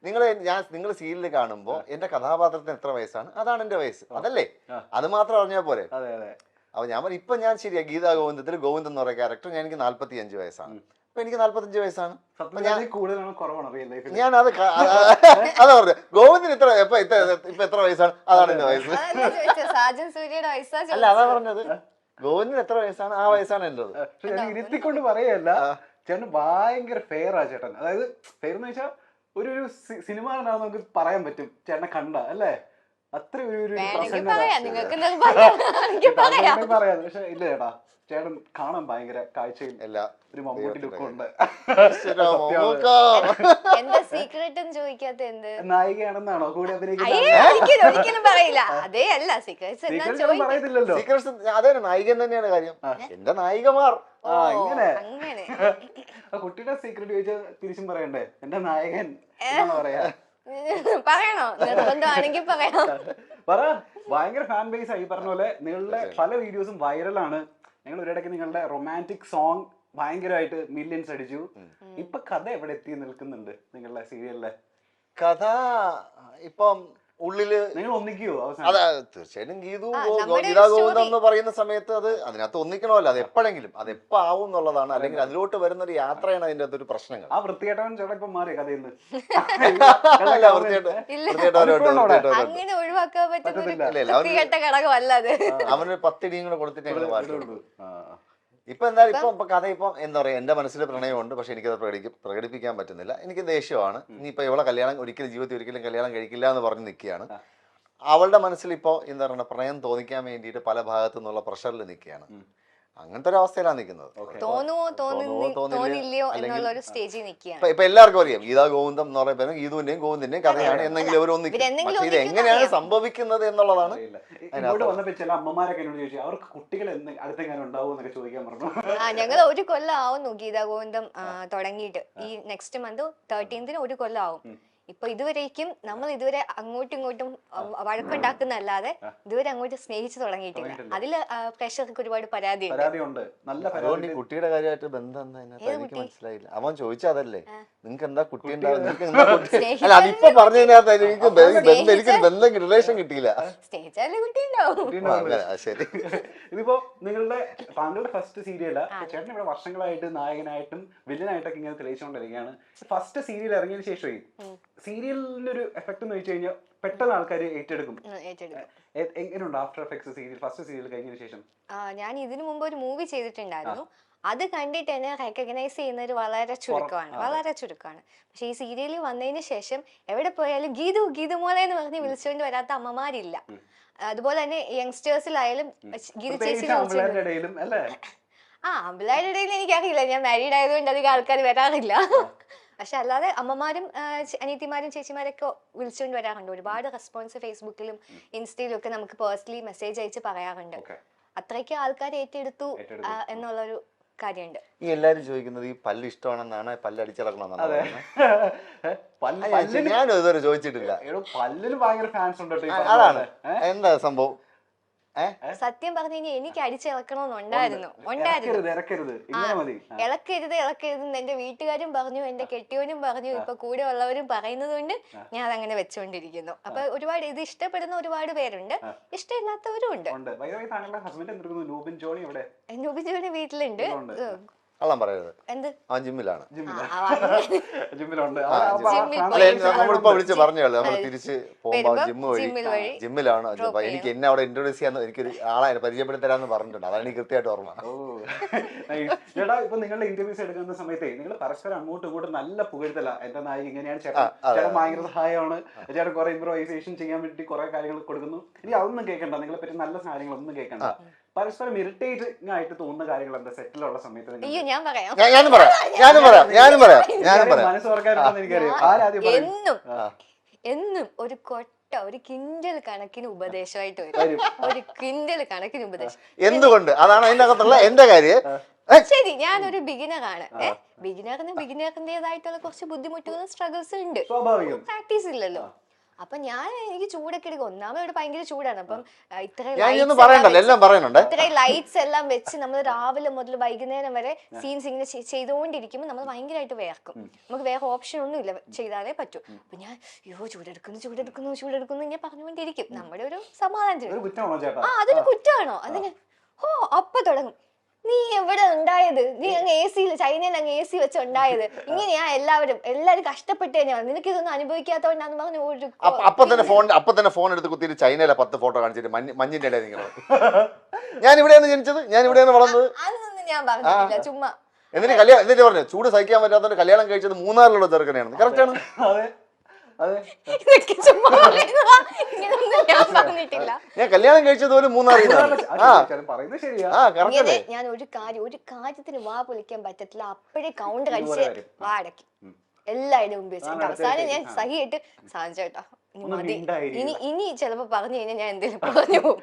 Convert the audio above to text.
നിങ്ങൾ സീരിയൽ കാണുമ്പോൾ എന്റെ കഥാപാത്രത്തിന് എത്ര വയസ്സാണ് അതാണ് എന്റെ വയസ്സ്, അതല്ലേ? അത് മാത്രം അറിഞ്ഞാൽ പോരെ. അപ്പൊ ഞാൻ പറഞ്ഞു ഇപ്പൊ ഞാൻ ശരിയാ ഗീതാ ഗോവിന്ദത്തിൽ ഗോവിന്ദൻ എന്ന് പറയുന്ന ക്യാരക്ടർ എനിക്ക് 45 വയസ്സാണ്. അപ്പൊ എനിക്ക് 45 വയസ്സാണ്. ഞാൻ അത് അതാ പറഞ്ഞു ഗോവിന്ദൻ ഇപ്പൊ എത്ര വയസ്സാണ് അതാണ് എന്റെ വയസ്സ്. അല്ല അതാ പറഞ്ഞത് ഗോവിന്ദൻ എത്ര വയസ്സാണ് ആ വയസ്സാണ് എന്റേത്. ഇരുത്തിക്കൊണ്ട് പറയല്ല, ചേട്ടൻ ഭയങ്കര ഫെയർ ആ ചേട്ടൻ. അതായത് ഫെയർ എന്ന് വെച്ചാൽ ഒരു സിനിമ നമുക്ക് പറയാൻ പറ്റും ചേട്ടനെ കണ്ട അല്ലേ, അത്ര ഒരു പറയാം. പക്ഷെ ഇല്ല ചേട്ടാ, ചേട്ടൻ കാണാൻ ഭയങ്കര കാഴ്ചയും ഒരു മമ്മൂട്ടി ലുക്കും ഉണ്ട്. നായികയാണെന്നാണോ കൂടി പറയത്തില്ലല്ലോ. അതെ നായികൻ തന്നെയാണ് കാര്യം. എന്റെ നായികമാർ ഇങ്ങനെ കുട്ടിയുടെ സീക്രട്ട് ചോദിച്ചാൽ തിരിച്ചും പറയണ്ടേ എന്റെ നായകൻ പറയാ. പറയണോ? പറ. ഭയങ്കര ഫാൻ ബേസ് ആയി പറഞ്ഞ പോലെ. നിങ്ങളുടെ പല വീഡിയോസും വൈറലാണ്. നിങ്ങൾ ഒരിടയ്ക്ക് നിങ്ങളുടെ റൊമാൻറ്റിക് സോങ് ഭയങ്കരമായിട്ട് മില്യൻസ് അടിച്ചു. ഇപ്പൊ കഥ എവിടെ എത്തി നിൽക്കുന്നുണ്ട് നിങ്ങളുടെ സീരിയലിലെ? കഥ ഇപ്പം ഉള്ളില് നിങ്ങൾ ഒന്നിക്കോ? അതെ തീർച്ചയായിട്ടും. ഗീതാ ഗോവിന്ദം എന്ന് പറയുന്ന സമയത്ത് അത് അതിനകത്ത് ഒന്നിക്കണമല്ലോ. അത് എപ്പോഴെങ്കിലും അത് എപ്പോ ആവും എന്നുള്ളതാണ്. അല്ലെങ്കിൽ അതിലോട്ട് വരുന്ന ഒരു യാത്രയാണ് അതിന്റെ അകത്തൊരു പ്രശ്നങ്ങൾ. ആ വൃത്തികെട്ടവൻ ചേട്ടാ ഇപ്പൊ മാറി കഥയിൽ നിന്ന്. അവനൊരു 10 ഇടിയും കൂടെ കൊടുത്തിട്ട് മാറ്റുള്ളൂ. ഇപ്പൊ എന്തായാലും ഇപ്പൊ കഥ ഇപ്പൊ എന്താ പറയാ, എന്റെ മനസ്സിൽ പ്രണയമുണ്ട്. പക്ഷെ എനിക്കത് പ്രകടിപ്പിക്കാൻ പറ്റുന്നില്ല. എനിക്ക് ദേഷ്യമാണ്. ഇനിയിപ്പോ ഇവളെ കല്യാണം ജീവിതത്തിൽ ഒരിക്കലും കല്യാണം കഴിക്കില്ല എന്ന് പറഞ്ഞ് നിൽക്കുകയാണ്. അവളുടെ മനസ്സിൽ ഇപ്പോ എന്താ പറയുക, പ്രണയം തോന്നിക്കാൻ വേണ്ടിയിട്ട് പല ഭാഗത്തു നിന്നുള്ള പ്രഷറിൽ നിൽക്കുകയാണ്. അങ്ങനത്തെ ഒരു അവസ്ഥയിലാണ് നിൽക്കുന്നത്. ഇപ്പൊ എല്ലാവർക്കും അറിയാം ഗീതാ ഗോവിന്ദം എന്ന് പറയുമ്പോൾ ഗീതുവിന്റെയും ഗോവിന്ദിന്റെയും കഥയാണ് എന്നെങ്കിലും അവർ ഒന്നിക്കും. പക്ഷെ ഇത് എങ്ങനെയാണ് സംഭവിക്കുന്നത് എന്നുള്ളതാണ്. ഇങ്ങോട്ട് വന്നപ്പോ ചില അമ്മമാരൊക്കെ എന്നോട് ചോദിച്ചു അവർക്ക് കുട്ടികൾ അടുത്തെങ്ങനെ ഉണ്ടാവും എന്നൊക്കെ ചോദിക്കാൻ പറഞ്ഞു. ഞങ്ങൾ ഒരു കൊല്ലം ആവുന്നു ഗീതാ ഗോവിന്ദം തുടങ്ങിയിട്ട്. ഈ നെക്സ്റ്റ് മന്ത് 13th ഒരു കൊല്ലം ആവും. ഇപ്പൊ ഇതുവരേക്കും നമ്മൾ ഇതുവരെ അങ്ങോട്ടും ഇങ്ങോട്ടും വഴക്കുണ്ടാക്കുന്നല്ലാതെ ഇതുവരെ അങ്ങോട്ട് സ്നേഹിച്ചു തുടങ്ങിയിട്ടില്ല. അതില് പ്രേക്ഷകർക്ക് ഒരുപാട് പരാതിയുണ്ട്. കുട്ടിയുടെ കാര്യമായിട്ട് ബന്ധം എനിക്ക് മനസ്സിലായില്ല. അവൻ ചോദിച്ചതല്ലേ നിങ്ങക്ക് എന്താ കുട്ടി ഉണ്ടാവും? അതിപ്പോ പറഞ്ഞതിനകത്ത് എനിക്ക് ബന്ധം റിലേഷൻ കിട്ടിയില്ല. സ്നേഹിച്ചാലേ കുട്ടി ഉണ്ടാവും. ശരി. ഇതിപ്പോ താങ്കളുടെ ഫസ്റ്റ് സീരിയല ചേട്ടൻ ഇവിടെ വർഷങ്ങളായിട്ട് നായകനായിട്ടും വില്ലനായിട്ടൊക്കെ ഇങ്ങനെ തെളിയിച്ചുകൊണ്ടിരിക്കുകയാണ്. ഫസ്റ്റ് സീരിയൽ ഇറങ്ങിയതിനു ശേഷമേ സീരിയലിന്റെ ഒരു എഫക്ട് എന്ന് വെച്ച് കഴിഞ്ഞാൽ പെട്ടെന്ന് ആൾക്കാർ ഏറ്റെടുക്കും. എങ്ങനെയുണ്ട് after effects serial first serial കഴിഞ്ഞതിന് ശേഷം? ഞാൻ ഇതിനു മുമ്പ് ഒരു മൂവി ചെയ്തിട്ടുണ്ടായിരുന്നു. അത് കണ്ടിട്ട് എന്നെ റെക്കഗ്നൈസ് ചെയ്യുന്നത് വളരെ ചുരുക്കമാണ്. പക്ഷെ ഈ സീരിയലിൽ വന്നതിന് ശേഷം എവിടെ പോയാലും ഗീതു മോളെ എന്ന് പറഞ്ഞ് വിളിച്ചുകൊണ്ട് വരാത്ത അമ്മമാരില്ല. അതുപോലെ തന്നെ യങ്സ്റ്റേഴ്സിലായാലും ഗീതു ചേച്ചി ആമ്പിള്ളേരുടെ ഇടയിൽ എനിക്കറിയില്ല, ഞാൻ മാരീഡ് ആയതുകൊണ്ട് അധികം ആൾക്കാർ വരാറില്ല. പക്ഷെ അല്ലാതെ അമ്മമാരും അനിയത്തിമാരും ചേച്ചിമാരൊക്കെ വിളിച്ചുകൊണ്ട് വരാറുണ്ട്. ഒരുപാട് റെസ്പോൺസ് ഫേസ്ബുക്കിലും ഇൻസ്റ്റയിലും ഒക്കെ നമുക്ക് പേഴ്സണലി മെസ്സേജ് അയച്ച് പറയാറുണ്ട്. അത്രയ്ക്ക് ആൾക്കാർ ഏറ്റെടുത്തു എന്നുള്ളൊരു കാര്യമുണ്ട്. ഈ എല്ലാരും ചോദിക്കുന്നത് ഈ പല്ല് ഇഷ്ടമാണെന്നാണ്, പല്ല് അടിച്ചിറക്കണമെന്നാണ്. ഞാൻ ഇതുവരെ ചോദിച്ചിട്ടില്ല. പല്ലിന് ഭയങ്കര ഫാൻസ് ഉണ്ട്. അതാണ് എന്താ സംഭവം? സത്യം പറഞ്ഞു കഴിഞ്ഞാൽ എനിക്ക് അടിച്ചിറക്കണമെന്നുണ്ടായിരുന്നു. ഇളക്കരുത് എന്റെ വീട്ടുകാരും പറഞ്ഞു, എന്റെ കെട്ടിയവനും പറഞ്ഞു, ഇപ്പൊ കൂടെ ഉള്ളവരും പറയുന്നത് കൊണ്ട് ഞാൻ അതങ്ങനെ വെച്ചുകൊണ്ടിരിക്കുന്നു. അപ്പൊ ഒരുപാട് ഇത് ഇഷ്ടപ്പെടുന്ന ഒരുപാട് പേരുണ്ട്, ഇഷ്ടമില്ലാത്തവരും ഉണ്ട്. നൂബിൻ ജോണി വീട്ടിലുണ്ട്. കള്ളം പറയരുത്. അവൻ ജിമ്മിലാണ്. നമ്മളിപ്പോ വിളിച്ച് പറഞ്ഞല്ലോ നമ്മൾ തിരിച്ച് പോകുമ്പോ ജിമ്മിലാണ്. എനിക്ക് എന്നെ അവിടെ ഇൻട്രോഡ്യൂസ് ചെയ്യാൻ എനിക്കൊരു ആളെ പരിചയപ്പെടുത്തരാന്ന് പറഞ്ഞിട്ടുണ്ട്. അതാണ് എനിക്ക് കൃത്യമായിട്ട് ഓർമ്മ. ചേട്ടാ ഇപ്പൊ നിങ്ങളുടെ ഇന്റർവ്യൂസ് എടുക്കുന്ന സമയത്ത് നിങ്ങൾ പരസ്പരം അങ്ങോട്ടും ഇങ്ങോട്ടും നല്ല പുകഴ്ത്തല. എന്റെ നായിക ഇങ്ങനെയാണ്, ചേട്ടൻ ഭയങ്കര സഹായമാണ്, ചേട്ടൻ കുറെ ഇംപ്രൂവൈസേഷൻ ചെയ്യാൻ വേണ്ടി കുറെ കാര്യങ്ങൾ കൊടുക്കുന്നു. ഇനി അതൊന്നും കേൾക്കണ്ട, നിങ്ങളെ പറ്റി നല്ല കാര്യങ്ങളൊന്നും കേൾക്കണ്ട. പരസ്പരം ഇറിറ്റേറ്റിംഗ് ആയിട്ട് തോന്നുന്ന കാര്യങ്ങൾ എന്താ സെറ്റിലുള്ള സമയത്ത്? മനസ്സ് തുറക്കാറുണ്ടെന്ന് എനിക്കറിയാം. എന്നും ഒരു കിൻഡൽ കണക്കിന് ഉപദേശമായിട്ട് വരും. ഒരു കിൻഡൽ കണക്കിന് ഉപദേശം. എന്തുകൊണ്ട്? അതാണ് അതിന്റെ അകത്തുള്ള എന്റെ കാര്യം. ശരി, ഞാനൊരു ബിഗിനറാണ്. ബിഗിനറിന്റേതായിട്ടുള്ള കുറച്ച് ബുദ്ധിമുട്ടുകളും സ്ട്രഗിൾസ് ഉണ്ട്. പ്രാക്ടീസ് ഇല്ലല്ലോ. അപ്പൊ എനിക്ക് ചൂടൊക്കെ എടുക്കും. ഒന്നാമത് ഇവിടെ ഭയങ്കര ചൂടാണ്. അപ്പം ഞാൻ ഇതൊന്നും പറയണ്ടല്ലോ, എല്ലാം പറയുന്നുണ്ട്. ഇത്രയും ലൈറ്റ്സ് എല്ലാം വെച്ച് നമ്മൾ രാവിലെ മുതൽ വൈകുന്നേരം വരെ സീൻസ് ഇങ്ങനെ ചെയ്തുകൊണ്ടിരിക്കുമ്പോൾ നമ്മൾ ഭയങ്കരമായിട്ട് വേർക്കും. നമുക്ക് വേറെ ഓപ്ഷൻ ഒന്നും ഇല്ല, ചെയ്താലേ പറ്റൂ. അപ്പൊ ഞാൻ ചൂടെടുക്കുന്നു ഇങ്ങനെ പറഞ്ഞുകൊണ്ടിരിക്കും. നമ്മുടെ ഒരു സമാധാനത്തിന്. അതൊരു കുറ്റമാണോ അതിന്? അപ്പൊ തുടങ്ങും, നീ എവിടെ ഉണ്ടായത്, നീ അങ്ങ് AC ചൈനയിൽ അങ്ങ് AC വെച്ച് ഉണ്ടായത്, ഇങ്ങനെയാ എല്ലാവരും കഷ്ടപ്പെട്ട് തന്നെയാണ്, നിനക്ക് ഇതൊന്നും അനുഭവിക്കാത്തോണ്ടാന്ന് പറഞ്ഞു ഒരു അപ്പൊ തന്നെ ഫോൺ എടുത്ത് കുത്തിയിട്ട് ചൈനയിലെ 10 ഫോട്ടോ കാണിച്ചിട്ട് മഞ്ഞിന്റെ ഇടയിൽ നിങ്ങൾ ഞാൻ ഇവിടെയാണ് ജനിച്ചത്, ഞാൻ ഇവിടെയാണ് വളർന്നത്, അതൊന്നും ഞാൻ പറഞ്ഞിട്ടില്ല, ചുമ്മാ. എന്നിട്ട് പറഞ്ഞു ചൂട് സഹിക്കാൻ പറ്റാത്തതുകൊണ്ട് കല്യാണം കഴിച്ചത് മൂന്നാറിലുള്ള ചെറുക്കനെയാണ്. കറക്റ്റ് ആണ്. ഞാൻ കല്യാണം കഴിച്ചത് പോലും മൂന്നാറിൽ ഞാൻ ഒരു കാര്യത്തിന് വാ പൊളിക്കാൻ പറ്റത്തില്ല, അപ്പോഴേ കൗണ്ടർ അടിച്ച് വാ അടക്കി എല്ലാവരുടെ മുമ്പ് വെച്ചിട്ട് അവസാനം ഞാൻ സഹിയായിട്ട് സാധിച്ചേട്ടാ ഇനി ചിലപ്പോ പറഞ്ഞു കഴിഞ്ഞാൽ ഞാൻ എന്തെങ്കിലും പറഞ്ഞു പോകും.